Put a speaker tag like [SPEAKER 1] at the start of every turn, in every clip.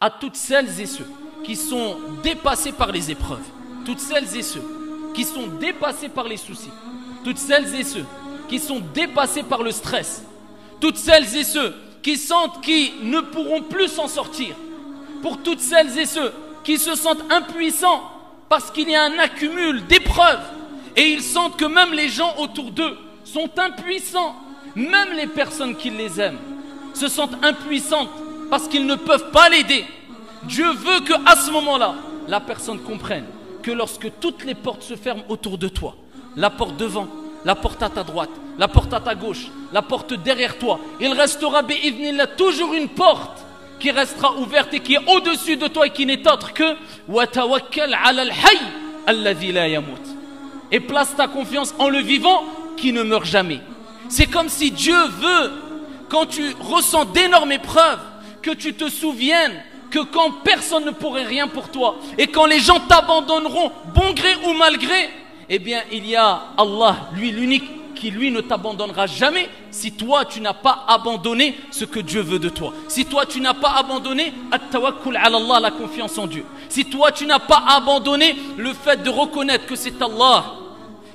[SPEAKER 1] à toutes celles et ceux qui sont dépassés par les épreuves, toutes celles et ceux qui sont dépassés par les soucis, toutes celles et ceux qui sont dépassés par le stress, toutes celles et ceux qui sentent qu'ils ne pourront plus s'en sortir, pour toutes celles et ceux qui se sentent impuissants parce qu'il y a un accumul d'épreuves et ils sentent que même les gens autour d'eux sont impuissants, même les personnes qui les aiment se sentent impuissantes parce qu'ils ne peuvent pas l'aider. Dieu veut qu'à ce moment-là, la personne comprenne que lorsque toutes les portes se ferment autour de toi, la porte devant, la porte à ta droite, la porte à ta gauche, la porte derrière toi, il restera bi'idhnillah toujours une porte qui restera ouverte et qui est au-dessus de toi et qui n'est autre que wa tawakkal 'ala al-hayy alladhi la yamut. Et place ta confiance en le vivant qui ne meurt jamais. C'est comme si Dieu veut, quand tu ressens d'énormes épreuves, que tu te souviennes que quand personne ne pourrait rien pour toi et quand les gens t'abandonneront, bon gré ou mal gré, eh bien il y a Allah, lui l'unique, qui lui ne t'abandonnera jamais si toi tu n'as pas abandonné ce que Dieu veut de toi. Si toi tu n'as pas abandonné at-tawakkul 'ala Allah, la confiance en Dieu. Si toi tu n'as pas abandonné le fait de reconnaître que c'est Allah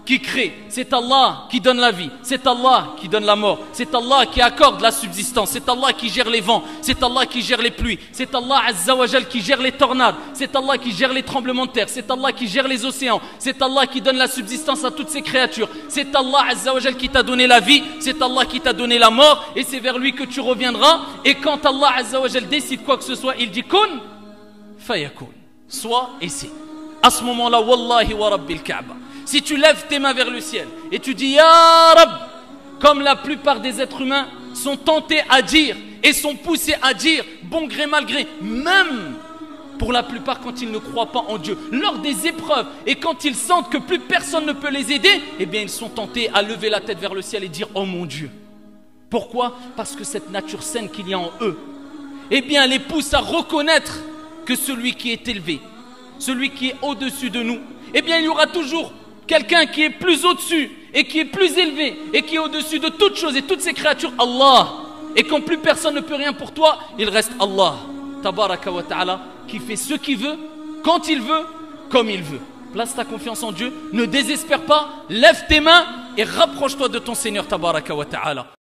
[SPEAKER 1] qui crée, c'est Allah qui donne la vie, c'est Allah qui donne la mort, c'est Allah qui accorde la subsistance, c'est Allah qui gère les vents, c'est Allah qui gère les pluies, c'est Allah Azza wa Jal qui gère les tornades, c'est Allah qui gère les tremblements de terre, c'est Allah qui gère les océans, c'est Allah qui donne la subsistance à toutes ces créatures, c'est Allah Azza wa Jal qui t'a donné la vie, c'est Allah qui t'a donné la mort et c'est vers lui que tu reviendras. Et quand Allah Azza wa Jal décide quoi que ce soit, il dit kun fayakun, soit et c'est. À ce moment-là, wallahi wa rabbil Kaaba, si tu lèves tes mains vers le ciel et tu dis Ya Rab, comme la plupart des êtres humains sont tentés à dire et sont poussés à dire, bon gré mal gré, même pour la plupart quand ils ne croient pas en Dieu, lors des épreuves et quand ils sentent que plus personne ne peut les aider, eh bien ils sont tentés à lever la tête vers le ciel et dire oh mon Dieu. Pourquoi? Parce que cette nature saine qu'il y a en eux, eh bien les pousse à reconnaître que celui qui est élevé, celui qui est au-dessus de nous, eh bien il y aura toujours quelqu'un qui est plus au-dessus et qui est plus élevé et qui est au-dessus de toutes choses et toutes ces créatures, Allah. Et quand plus personne ne peut rien pour toi, il reste Allah tabaraka wa ta'ala qui fait ce qu'il veut, quand il veut, comme il veut. Place ta confiance en Dieu, ne désespère pas, lève tes mains et rapproche-toi de ton Seigneur tabaraka wa ta'ala.